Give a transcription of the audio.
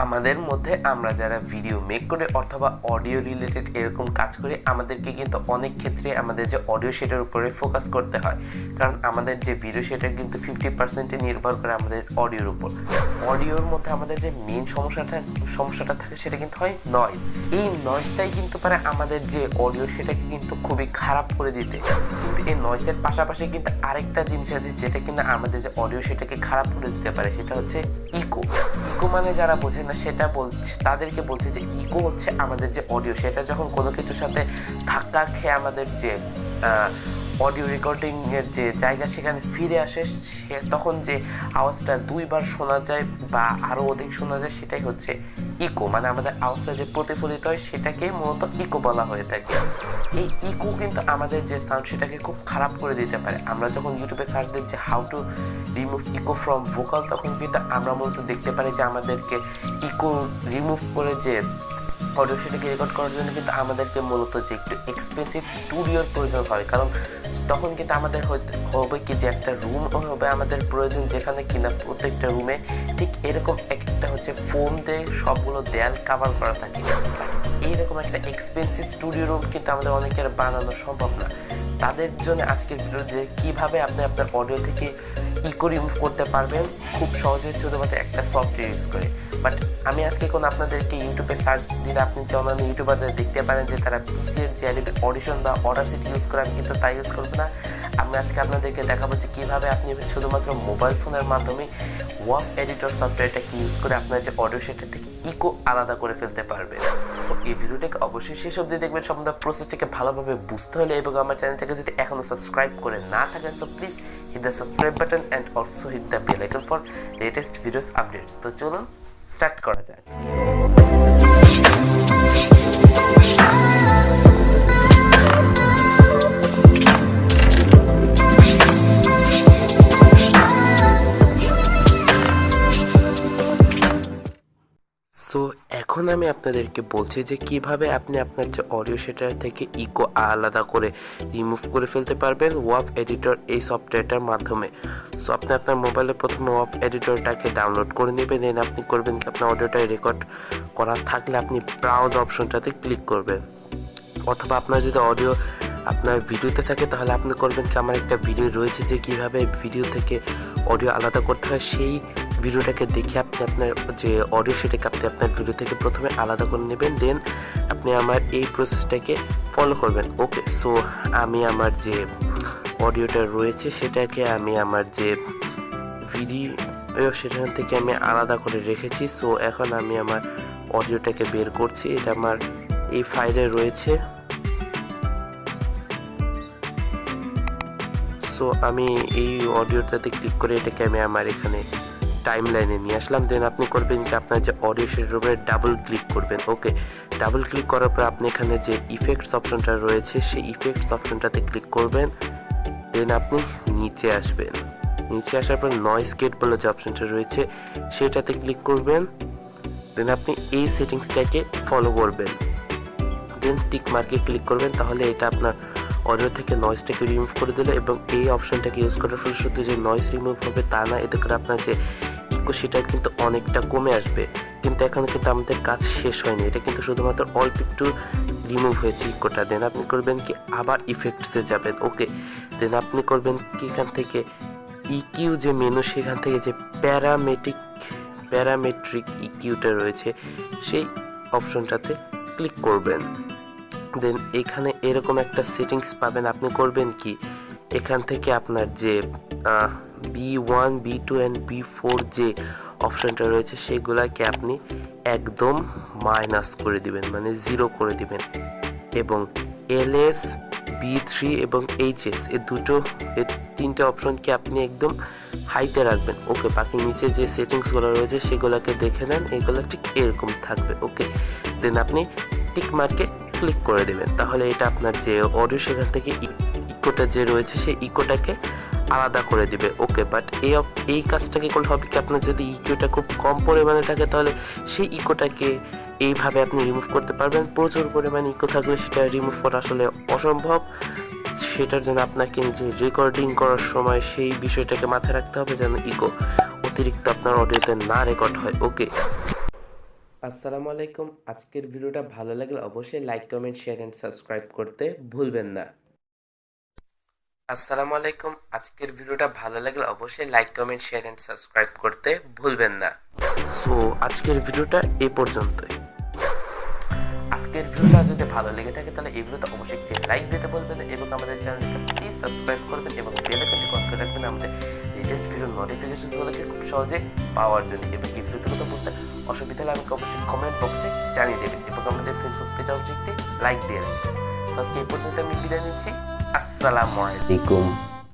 আমাদের মধ্যে আমরা যারা ভিডিও মেক করে অথবা অডিও রিলেটেড এরকম কাজ করি, আমাদেরকে কিন্তু অনেক ক্ষেত্রে আমাদের যে অডিও সেটার উপরে ফোকাস করতে হয়, কারণ আমাদের যে ভিডিও সেটা কিন্তু 50% নির্ভর করে আমাদের অডিওর উপর। অডিওর মধ্যে আমাদের যে মেন সমস্যাটা থাকে সেটা কিন্তু হয় নয়েজ। এই নয়েজটাই কিন্তু পারে আমাদের যে অডিও সেটাকে কিন্তু খুবই খারাপ করে দিতে। কিন্তু এই নয়েজের পাশাপাশি কিন্তু আরেকটা জিনিস আছে যেটা কিনা আমাদের যে অডিও সেটাকে খারাপ করে দিতে পারে, সেটা হচ্ছে ইকো। ইকো মানে যারা বোঝে না সেটা তাদেরকে বলছে যে ইকো হচ্ছে আমাদের যে অডিও, সেটা যখন কোনো কিছুর সাথে ধাক্কা খেয়ে আমাদের যে অডিও রেকর্ডিংয়ের যে জায়গা সেখানে ফিরে আসে, তখন যে আওয়াজটা দুইবার শোনা যায় বা আরও অধিক শোনা যায়, সেটাই হচ্ছে ইকো। মানে আমাদের আওয়াজটা যে প্রতিফলিত হয় সেটাকে মূলত ইকো বলা হয়ে থাকে। এই ইকো কিন্তু আমাদের যে সাউন্ড সেটাকে খুব খারাপ করে দিতে পারে। আমরা যখন ইউটিউবে সার্চ দিই যে how to remove echo from vocal, তখন কিন্তু আমরা মূলত দেখতে পারি যে আমাদেরকে ইকো রিমুভ করে যে অডিও সেটাকে রেকর্ড করার জন্য কিন্তু আমাদেরকে মূলত যে একটু এক্সপেন্সিভ স্টুডিওর প্রয়োজন হয়। কারণ তখন কিন্তু আমাদের হবে কি যে একটা রুম হবে আমাদের প্রয়োজন, যেখানে কিনা প্রত্যেকটা রুমে ঠিক এরকম একটা হচ্ছে ফোম দিয়ে সবগুলো দেয়াল কাভার করা থাকে। এইরকম একটা এক্সপেন্সিভ স্টুডিও রুম কিন্তু আমাদের অনেকের বানানো সম্ভব না। তাদের জন্য আজকের ভিডিও যে কীভাবে আপনি আপনার অডিও থেকে ইকো রিমুভ করতে পারবেন খুব সহজে শুধুমাত্র একটা সফটওয়্যার ইউজ করে। বাট আমি আজকে আপনাদেরকে ইউটিউবে সার্চ দিলে আপনি যে অন্যান্য ইউটিউবারদের দেখতে পারেন যে তারা পিসির যে অডিশন বা অডাসিটি ইউজ করে, আমি কিন্তু তাই ইউজ করবো না। আমি আজকে আপনাদেরকে দেখাবো যে কীভাবে আপনি শুধুমাত্র মোবাইল ফোনের মাধ্যমে WaveEditor সফটওয়্যারটাকে ইউজ করে আপনার যে অডিও সেটা থেকে ইকো আলাদা করে ফেলতে পারবেন। সো এই ভিডিওটাকে অবশ্যই শেষ অবধি দেখবেন সম্পূর্ণ প্রসেসটাকে ভালোভাবে বুঝতে হলে, এবং আমার চ্যানেলটাকে যদি এখনও সাবস্ক্রাইব করে না থাকেন so please hit the subscribe button and also hit the bell icon for latest videos updates. তো চলুন স্টার্ট করা যাক। সো এখন আমি আপনাদেরকে বলছি যে কিভাবে আপনি আপনার যে অডিও সেটার থেকে ইকো আলাদা করে রিমুভ করে ফেলতে পারবেন WaveEditor এই সফটওয়্যারটার মাধ্যমে। সো আপনি আপনার মোবাইলে প্রথমে WaveEditorটাকে ডাউনলোড করে নেবেন। দেন আপনি করবেন কি, আপনার অডিওটা রেকর্ড করা থাকলে আপনি ব্রাউজ অপশনটাতে ক্লিক করবেন, অথবা আপনার যদি অডিও আপনার ভিডিওতে থাকে তাহলে আপনি করবেন কি, আমার একটা ভিডিও রয়েছে যে কিভাবে ভিডিও থেকে অডিও আলাদা করতে হয়, সেই ভিডিওটাকে দেখে আপনি আপনার যে অডিও সেটাকে আপনি আপনার ভিডিও থেকে প্রথমে আলাদা করে নেবেন। দেন আপনি আমার এই প্রসেসটাকে ফলো করবেন। ওকে, সো আমি আমার যে অডিওটা রয়েছে সেটাকে আমি আমার যে ভিডিও সেখান থেকে আমি আলাদা করে রেখেছি। সো এখন আমি আমার অডিওটাকে বের করছি, এটা আমার এই ফাইলে রয়েছে। সো আমি এই অডিওটাতে ক্লিক করে এটাকে আমি আমার এখানে টাইম লাইনে নিয়ে আসলাম। দেন আপনি করবেন কি, আপনার যে অডিও সেটার উপরে ডাবল ক্লিক করবেন। ওকে, ডাবল ক্লিক করার পর আপনি এখানে যে ইফেক্টস অপশনটা রয়েছে সেই ইফেক্টস অপশনটাতে ক্লিক করবেন। দেন আপনি নিচে আসবেন, নিচে আসার পর নয়েজ গেট বলে যে অপশনটা রয়েছে সেটাতে ক্লিক করবেন। দেন আপনি এই সেটিংসটাকে ফলো করবেন, দেন টিক মার্কে ক্লিক করবেন। তাহলে এটা আপনার অডিও থেকে নয়েজটাকে রিমুভ করে দিল, এবং এই অপশনটাকে ইউজ করার ফলে শুধু যে নয়েজ রিমুভ হবে তা না, এতে করে আপনার যে ইকো সেটা কিন্তু অনেকটা কমে আসবে। কিন্তু এখন কিন্তু আমাদের কাজ শেষ হয়নি, এটা কিন্তু শুধুমাত্র অল্প একটু রিমুভ হয়েছে ইকোটা। দেন আপনি করবেন কি, আবার ইফেক্টসে যাবেন। ওকে, দেন আপনি করবেন কি, এখান থেকে ইকিউ যে মেনু সেখান থেকে যে প্যারামেট্রিক ইকিউটা রয়েছে সেই অপশনটাতে ক্লিক করবেন। দেন এখানে এরকম একটা সেটিংস পাবেন। আপনি করবেন কি, এখান থেকে আপনার যে B1, B2 and B4 যে অপশনটা রয়েছে সেগুলাকে আপনি একদম মাইনাস করে দিবেন, মানে 0 করে দিবেন, এবং LS, B3 এবং HS এই তিনটে অপশনকে আপনি একদম হাইতে রাখবেন। ওকে, বাকি নিচে যে সেটিংসগুলো রয়েছে সেগুলোকে দেখে নেন, এগুলো ঠিক এরকম থাকবে। ওকে, দেন আপনি টিক মার্কে ক্লিক করে দেবেন। তাহলে এটা আপনার যে অডিও সেখান থেকে ইকোটা যে রয়েছে সেই ইকোটাকে আলাদা করে দিবে। ওকে, বাট এই কাজটাকে করলে হবে কি, আপনার যদি ইকোটা খুব কম পরিমাণে থাকে তাহলে সেই ইকোটাকে এইভাবে আপনি রিমুভ করতে পারবেন। প্রচুর পরিমাণে ইকো থাকলে সেটা রিমুভ করা আসলে অসম্ভব। সেটার জন্য আপনাকে নিজে রেকর্ডিং করার সময় সেই বিষয়টাকে মাথায় রাখতে হবে যেন ইকো অতিরিক্ত আপনার অডিওতে না রেকর্ড হয়। ওকে, আসসালামু আলাইকুম। আজকের ভিডিওটা ভালো লাগলে অবশ্যই like, comment, share and subscribe করতে ভুলবেন না। আসসালামু আলাইকুম। আজকের ভিডিওটা ভালো লাগলে অবশ্যই like, comment, share and subscribe করতে ভুলবেন না। সো আজকের ভিডিওটা এ পর্যন্তই। আজকের ভিডিওটা যদি ভালো লেগে থাকে তাহলে এই ভিডিওতে অবশ্যই একটি লাইক দিতে বলবেন এবং আমাদের চ্যানেলটিকে প্লিজ সাবস্ক্রাইব করবেন এবং বেল আইকনটি অন করে রাখবেন আমাদের লেটেস্ট ভিডিও নোটিফিকেশনগুলোকে খুব সহজে পাওয়ার জন্য। এবং এই ভিডিওতে কথা বুঝতে অসুবিধা হলে আমাকে অবশ্যই কমেন্ট বক্সে জানিয়ে দেবেন এবং আমাদের ফেসবুক পেজে অবশ্যই একটি লাইক দিয়ে রাখবেন। আজকে এই পর্যন্ত আমি বিদায় নিচ্ছি। আসসালামু আলাইকুম।